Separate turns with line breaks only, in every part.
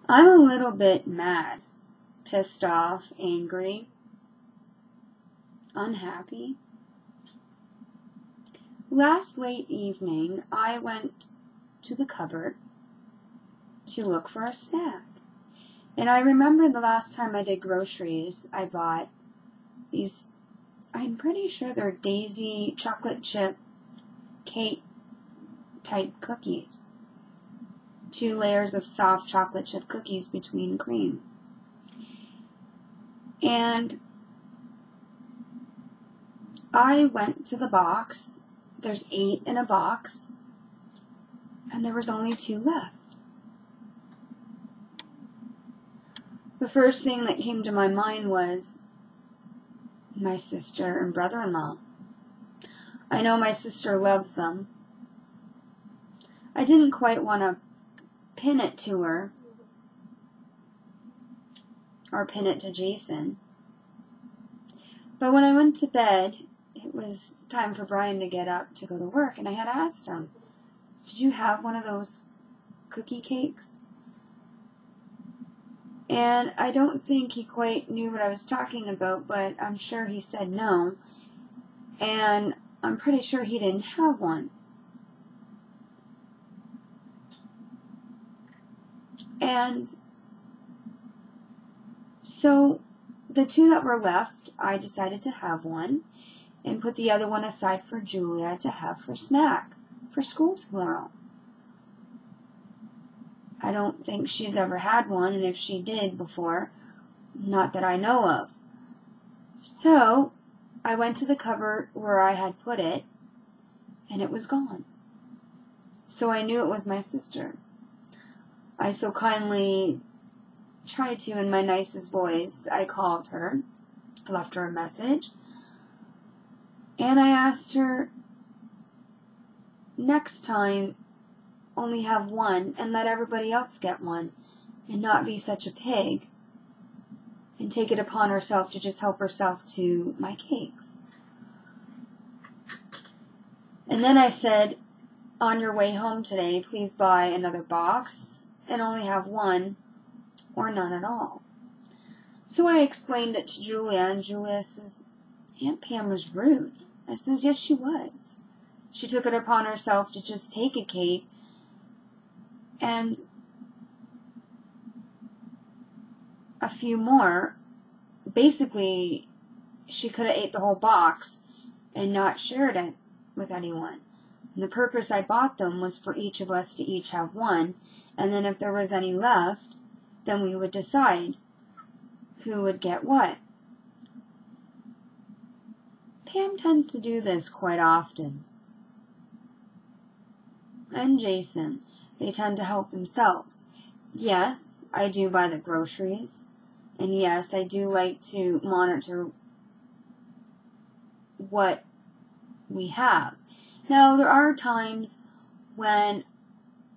I'm a little bit mad, pissed off, angry, unhappy. Last late evening, I went to the cupboard to look for a snack. And I remember the last time I did groceries, I bought these, I'm pretty sure they're Daisy chocolate chip cake type cookies. 2 layers of soft chocolate chip cookies between cream. And I went to the box. There's 8 in a box, and there was only 2 left. The first thing that came to my mind was my sister and brother-in-law. I know my sister loves them. I didn't quite want to pin it to her or pin it to Jason. But when I went to bed, it was time for Brian to get up to go to work, and I had asked him, "Did you have one of those cookie cakes?" And I don't think he quite knew what I was talking about, but I'm sure he said no. And I'm pretty sure he didn't have one. And so the 2 that were left, I decided to have one and put the other one aside for Julia to have for snack for school tomorrow. I don't think she's ever had one, and if she did before, not that I know of. So I went to the cupboard where I had put it, and it was gone. So I knew it was my sister. I so kindly tried to, in my nicest voice, I called her, left her a message, and I asked her, next time, only have one and let everybody else get one, and not be such a pig, and take it upon herself to just help herself to my cakes. And then I said, on your way home today, please buy another box and only have one or none at all. So I explained it to Julia, and Julia says, Aunt Pam was rude. I says, yes, she was. She took it upon herself to just take a cake, and a few more. Basically, she could have ate the whole box and not shared it with anyone. And the purpose I bought them was for each of us to each have one, and then if there was any left, then we would decide who would get what. Pam tends to do this quite often. And Jason, they tend to help themselves. Yes, I do buy the groceries, and yes, I do like to monitor what we have. Now, there are times when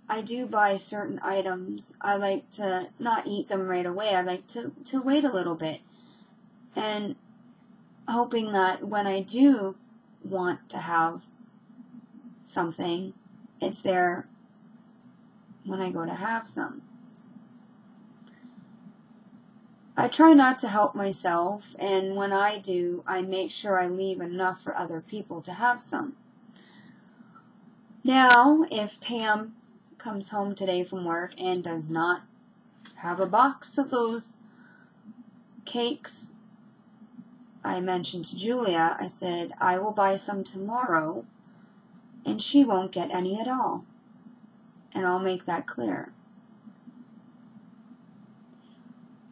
I do buy certain items. I like to not eat them right away. I like to wait a little bit, and hoping that when I do want to have something, it's there when I go to have some. I try not to help myself, and when I do, I make sure I leave enough for other people to have some. Now, if Pam comes home today from work and does not have a box of those cakes, I mentioned to Julia, I said, I will buy some tomorrow, and she won't get any at all. And I'll make that clear.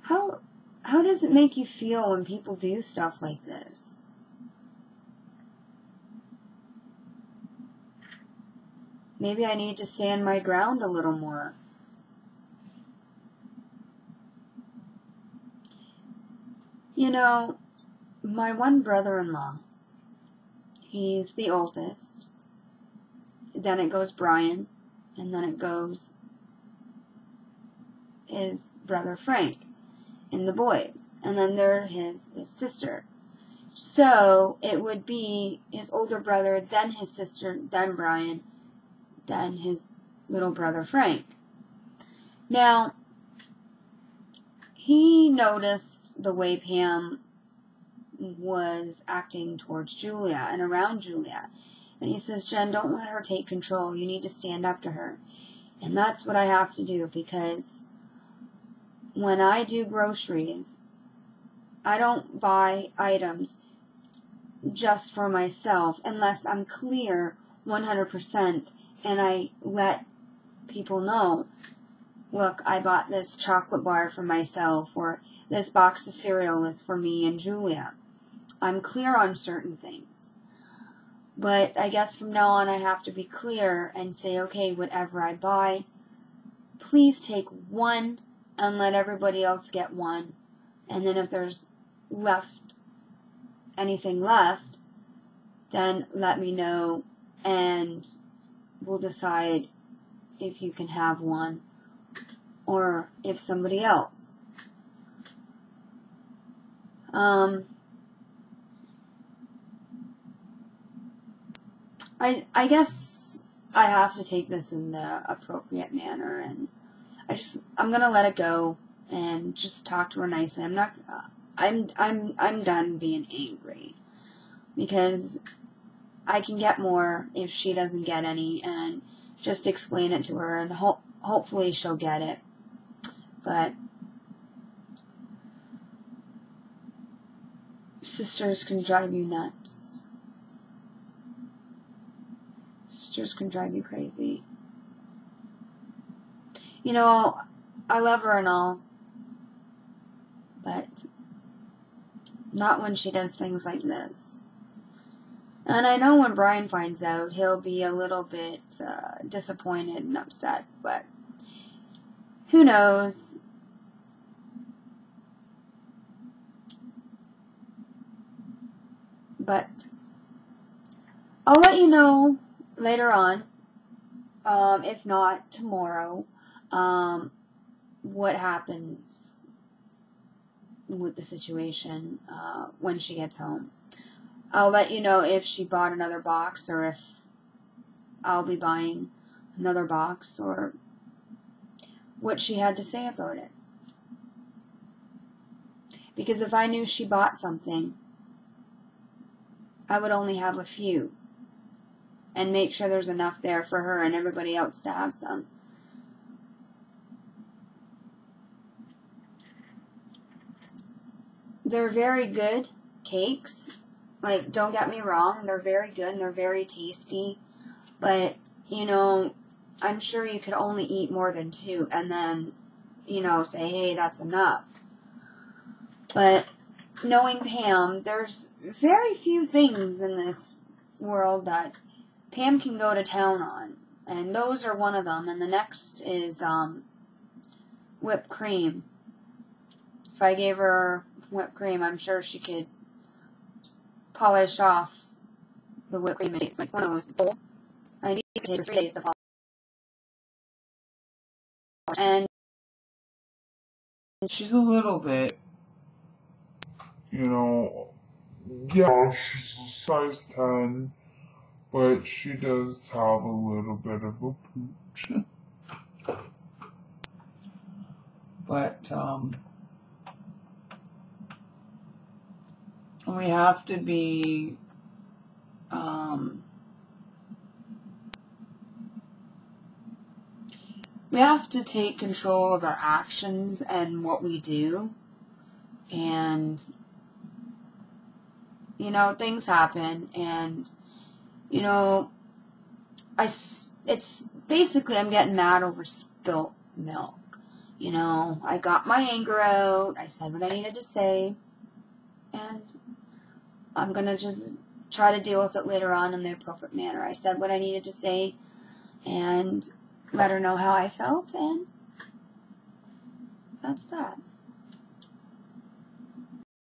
How does it make you feel when people do stuff like this? Maybe I need to stand my ground a little more. You know, my one brother-in-law, he's the oldest. Then it goes Brian, and then it goes his brother Frank, and the boys, and then there's his sister. So it would be his older brother, then his sister, then Brian, then his little brother Frank. Now, he noticed the way Pam was acting towards Julia and around Julia. And he says, Jen, don't let her take control. You need to stand up to her. And that's what I have to do, because when I do groceries, I don't buy items just for myself unless I'm clear 100% and I let people know, look, I bought this chocolate bar for myself, or this box of cereal is for me and Julia. I'm clear on certain things. But I guess from now on I have to be clear and say, okay, whatever I buy, please take one and let everybody else get one. And then if there's anything left, then let me know and we'll decide if you can have one or if somebody else. I guess I have to take this in the appropriate manner, and I'm gonna let it go and just talk to her nicely. I'm done being angry, because I can get more if she doesn't get any, and just explain it to her, and hopefully she'll get it. But sisters can drive you nuts. Sisters can drive you crazy. You know, I love her and all, but not when she does things like this. And I know when Brian finds out, he'll be a little bit disappointed and upset, but who knows? But I'll let you know later on, if not tomorrow, what happens with the situation when she gets home. I'll let you know if she bought another box, or if I'll be buying another box, or what she had to say about it. Because if I knew she bought something, I would only have a few and make sure there's enough there for her and everybody else to have some. They're very good cakes. Like, don't get me wrong, they're very good and they're very tasty. But, you know, I'm sure you could only eat more than 2 and then, you know, say, hey, that's enough. But knowing Pam, there's very few things in this world that Pam can go to town on. And those are one of them. And the next is whipped cream. If I gave her whipped cream, I'm sure she could polish off the whipped cream. It's like one of those bowls. I need to take her 3 days to polish. And
she's a little bit, you know, yeah, she's a size 10, but she does have a little bit of a pooch. But, we have to be, we have to take control of our actions and what we do. And, you know, things happen, and, you know, it's basically I'm getting mad over spilt milk. You know, I got my anger out, I said what I needed to say, and I'm going to just try to deal with it later on in the appropriate manner. I said what I needed to say and let her know how I felt, and that's that.